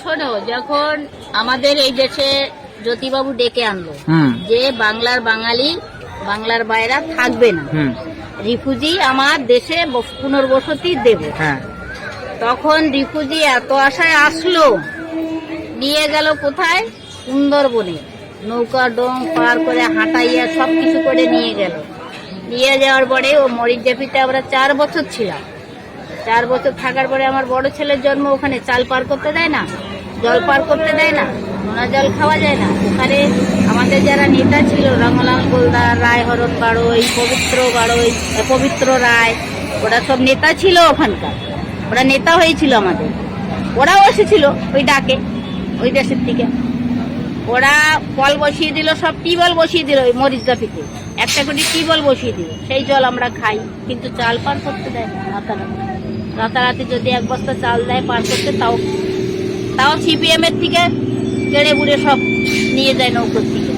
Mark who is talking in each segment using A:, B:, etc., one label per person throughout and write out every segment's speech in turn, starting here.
A: শোনো, যখন আমাদের এই দেশে জ্যোতিবাবু ডেকে আনলো যে বাংলার বাঙালি বাংলার বাইরা থাকবে না, রিফিউজি আমার দেশে পুনর্বসতি দেবে, তখন রিফিউজি এত আশায় আসলো, নিয়ে গেল কোথায়? সুন্দরবনে নৌকা ডোং পার করে হাঁটাইয়া সবকিছু করে নিয়ে গেল। নিয়ে যাওয়ার পরে ও মরিচঝাপিতে আমরা 4 বছর ছিলাম। 4 বছর থাকার পরে আমার বড় ছেলের জন্ম ওখানে। চাল পার করতে দেয় না, জল পার করতে দেয় না, নোনা জল খাওয়া যায় না। ওখানে আমাদের যারা নেতা ছিল, রঙ্গলাল গোলদার, রায়হরণ বাড়ই, পবিত্র রায়, ওরা সব নেতা ছিল ওখানকার। ওরা নেতা হয়েছিল আমাদের। ওরাও এসেছিল ওই ডাকে, ওই দেশের থেকে। ওরা কল বসিয়ে দিল, সব টিউবওয়েল বসিয়ে দিল। ওই মরিচঝাপিতে একটা করে টিউবওয়েল বসিয়ে দিল, সেই জল আমরা খাই। কিন্তু চাল পার করতে দেয় না। রাতারাতি যদি 1 বস্তা চাল দেয় পার করতে, তাও সিপিএম এর থেকে কেড়ে বুড়ে সব নিয়ে যায় নৌকোর থেকে।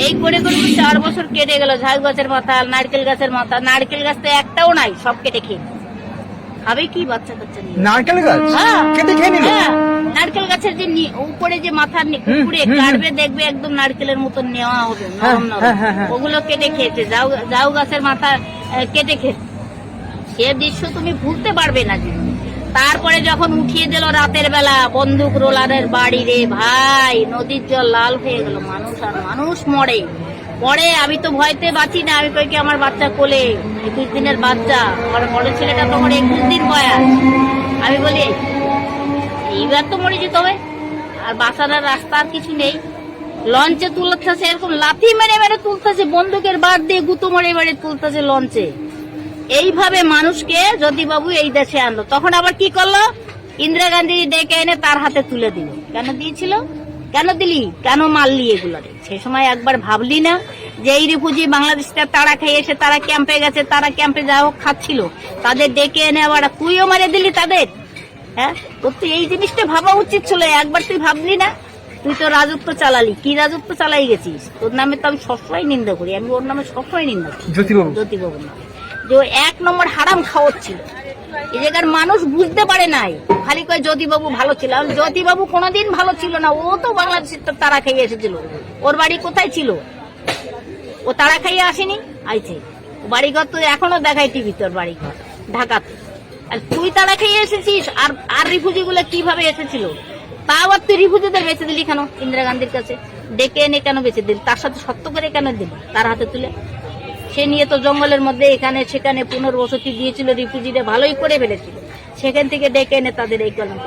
A: এই করে করে 4 বছর কেটে গেল। ঝাউ গাছের মাথা, নারকেল গাছের মাথা, নারকেল গাছ তো একটাও নাই, সব কেটে খেয়ে খাবে কি বাচ্চা কাচ্চা নিয়ে?
B: নারকেল গাছ কেটে খেয়ে নিল?
A: নারকেল গাছের যে উপরে যে মাথা উপরে কাটবে, দেখবে একদম নারকেলের মতো নেওয়া হবে নরম নরম, ওগুলো কেটে খেয়েছে। ঝাউ গাছের মাথা কেটে খেয়েছে। সে দৃশ্য তুমি ভুলতে পারবে না। তারপরে যখন উঠিয়ে দিল রাতের বেলা বন্দুক রোলারের বাড়ি, রে ভাই, নদীর জল লাল হয়ে গেল। মানুষ আর মানুষ মরে। আমি তো ভয়তে বাঁচি না। আমি কই কি আমার বাচ্চা কোলে, 21 দিনের বাচ্চা। আমার বড় ছেলেটা তো আমার 21 দিন বয়স। আমি বলি এইবার তো মরে যেতে হবে, আর বাঁচার রাস্তা আর কিছু নেই। লঞ্চে তুলতেছে, এরকম লাথি মেরে মেরে তুলতেছে, বন্দুকের বার দিয়ে গুঁতো মেরে মেরে তুলতেছে লঞ্চে। এইভাবে মানুষকে জ্যোতিবাবু এই দেশে আনলো। তখন আবার কি করলো? ইন্দিরা গান্ধী ডেকে এনে তার হাতে তুলে দিল। কেন দিয়েছিল? কেন দিলি? কেন মারলি এগুলো? সে সময় একবার ভাবলি না যে এই রিফিউজি বাংলাদেশটা তারা খেয়ে এসে তারা ক্যাম্পে গেছে, তারা ক্যাম্পে যা হোক খাচ্ছিল, তাদের ডেকে এনে আবার তুইও মারে দিলি তাদের? হ্যাঁ, তোর তো এই জিনিসটা ভাবা উচিত ছিল। একবার তুই ভাবলি না? তুই তো রাজত্ব চালালি। কি রাজত্ব চালাই গেছিস? তোর নামে তো আমি সবসময় নিন্দা করি। আমি ওর নামে সবসময় নিন্দা করি, জ্যোতিবাবুর নামে। যে 1 নম্বর হারাম খাওয়াচ্ছিল। এই জায়গার মানুষ বুঝতে পারে নাই। খালি কয় জ্যোতিবাবু ভালো ছিল। জ্যোতিবাবু কোনোদিন ভালো ছিল না। ও তো বাংলাদেশের তারা খাইয়ে এসেছিল। ওর বাড়ি কোথায় ছিল? ও তারা খাইয়ে আসেনি, আইছে। বাড়িঘর তো এখনো দেখায় টিভি, তোর বাড়িঘর ঢাকাতে। আর তুই তারা খেয়ে এসেছিস। আর রিফিউজি গুলো কিভাবে এসেছিল? তাও আর তুই রিফিউজিদের বেঁচে দিলি কেন? ইন্দিরা গান্ধীর কাছে ডেকে এনে কেন বেঁচে দিলি? তার সাথে সত্য করে কেন দিলি তার হাতে তুলে? সে নিয়ে তো জঙ্গলের মধ্যে এখানে সেখানে পুনর্বসতি দিয়েছিল, রিফিউজিরা ভালোই করে ফেলেছিল। সেখান থেকে ডেকে এনে তাদের এই কলম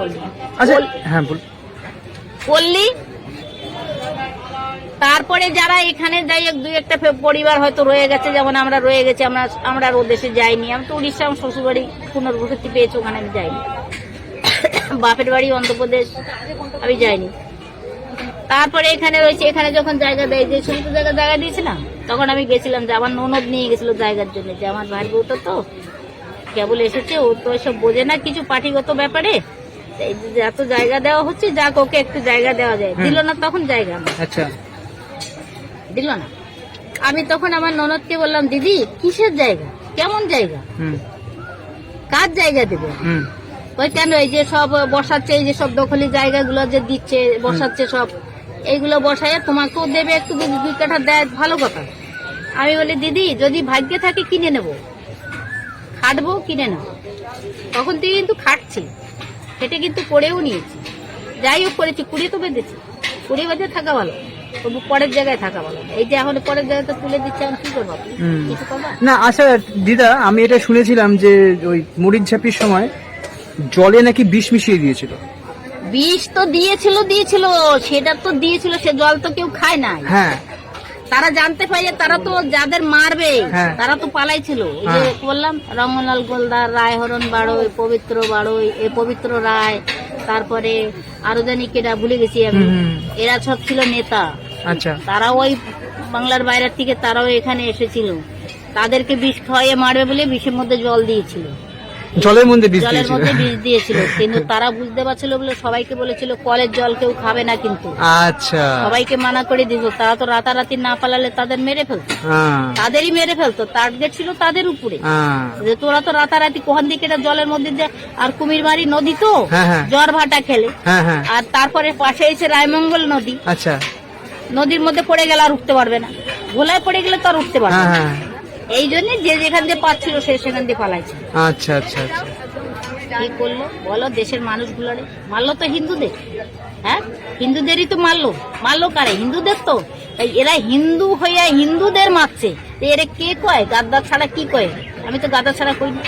A: করলি। তারপরে যারা এখানে যাই 2-1টা পরিবার হয়তো রয়ে গেছে, যেমন আমরা রয়ে গেছি। আমরা ও দেশে যাইনি। আমি তো উড়িষ্যা, আমার শ্বশুরবাড়ি পুনর্বসতি পেয়েছি, ওখানে আমি যাইনি। বাপের বাড়ি অন্ধ্রপ্রদেশ, আমি যাইনি। তারপরে এখানে রয়েছে। এখানে যখন জায়গা দেয়, যে সমস্ত জায়গা দিয়েছিলাম, তখন আমি গেছিলাম। যে আমার ননদ নিয়ে গেছিল জায়গার জন্য, যে আমার ভাইয়ের বউটা তো কেবল এসেছে, ও তো এসব বোঝে না কিছু পার্টিগত ব্যাপারে। এত জায়গা দেওয়া হচ্ছে, যাক ওকে একটু জায়গা দেওয়া যায়। দিল না তখন জায়গা, আচ্ছা দিল না। আমি তখন আমার ননদকে বললাম, দিদি কিসের জায়গা, কেমন জায়গা, কার জায়গা দেবে? ওই কেন এই যে সব বসাচ্ছে, এই যে সব দখলি জায়গাগুলো যে দিচ্ছে, বসাচ্ছে সব, এইগুলো বসায় তোমাকেও দেবে একটু, 2 কাঠা দেয়, ভালো কথা। আমি বলি, দিদি যদি ভাগ্যে থাকে কিনে নেব, খাটবো, কিনে নেব। তখন তুই কিন্তু খাটছি, সেটা কিন্তু করেও নিয়েছি। যাই হোক করেছি, কুড়ি তো বেঁধেছি। কুড়ি বেঁধে থাকা ভালো, তবু পরের জায়গায় থাকা ভালো। এই যে এখন পরের জায়গায় তো তুলে দিচ্ছে, আমি কি করবো? কিছু করবো
B: না। আচ্ছা দিদা, আমি এটা শুনেছিলাম যে ওই মরিচঝাপির সময় জলে নাকি বিষ মিশিয়ে দিয়েছিল।
A: বিষ তো দিয়েছিল, সেটা তো দিয়েছিল। সে জল তো কেউ খায় না। হ্যাঁ, তারা জানতে পারে, তারা তো যাদের মারবে তারা তো পালাইছিল। যে বললাম, রঙ্গলাল গোলদার, রায়হরণ বাড়ই, পবিত্র রায়, তারপরে আরো জানি কেটা ভুলে গেছি আমি। এরা সব ছিল নেতা। আচ্ছা, তারাও ওই বাংলার বাইরের থেকে তারাও এখানে এসেছিল। তাদেরকে বিষ খাওয়াইয়ে মারবে বলে বিষের মধ্যে জল দিয়েছিল।
B: জলের মধ্যে বিষ
A: জলের
B: দিয়েছিল
A: মধ্যে বিষ দিয়েছিল, কিন্তু তারা বুঝতে পারছিল বলে সবাইকে বলেছিল কলের জল কেউ খাবে না, কিন্তু
B: আচ্ছা
A: সবাইকে মানা করে দিত। তারা তো রাতারাতি না পালালে তাদের মেরে ফেলতো,
B: হ্যাঁ
A: তাদেরই মেরে ফেলতো, টার্গেট ছিল তাদের উপরে।
B: হ্যাঁ
A: যে তোরা তো রাতারাতি কোহান দিকে এটা জলের মধ্যে যে, আর কুমিরমারি নদী তো
B: হ্যাঁ, হ্যাঁ।
A: জ্বর ভাটা খেলে,
B: হ্যাঁ হ্যাঁ
A: আর তারপরে পাশে এসে রায়মঙ্গল নদী,
B: আচ্ছা
A: নদীর মধ্যে পড়ে গেলে আর উঠতে পারবে না, ভোলায় পড়ে গেলে তো আর উঠতে পারবে
B: হ্যাঁ
A: না।
B: হ্যাঁ
A: এই জন্য যে যেখান দিয়ে পাচ্ছিল সে সেখান দিয়ে পালাইছে।
B: আচ্ছা আচ্ছা আচ্ছা
A: কি করলো বলো, দেশের মানুষগুলোরে মারলো তো হিন্দুদের, হ্যাঁ হিন্দুদেরই তো মারলো, মারলো কারে, হিন্দুদের তো। তাই এরা হিন্দু হইয়া হিন্দুদের মারছে, তো এরা কে কয় গাদ্দার ছাড়া কি কয়? আমি তো গাদ্দার ছাড়া কই না।